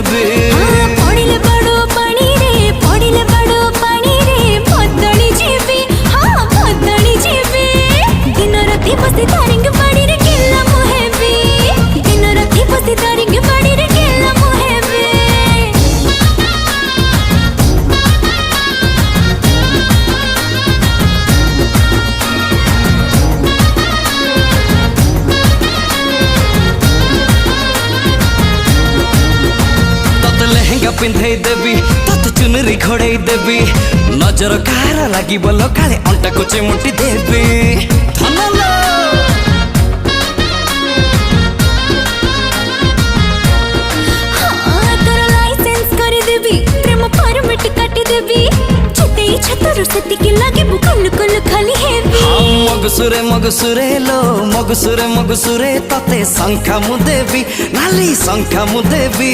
पड़िले बड़ो पानी रे पड़िले बड़ो पानी रे भदणी जीवी हाँ भदणी जीवी दिन राति बसी तारिंग बाड़ी रे केला मोहेबी दिन राति बसी तारिंग बाड़ी रे केला मोहेबी लहंगा पिंधे देवी तत चुनरी घोड़े देवी नजर कार लगी बोलो काले अंटा को चिमुटी देवी धनलो हाँ तोर लाइसेंस कर देवी प्रेम परमिट काट देवी जिते इच्छा तोर सेतिके लागे बुकल कल खाली हेवी मगसुरे लो मगसुरे तते शंखा मु देवी नाली शंखा मु देवी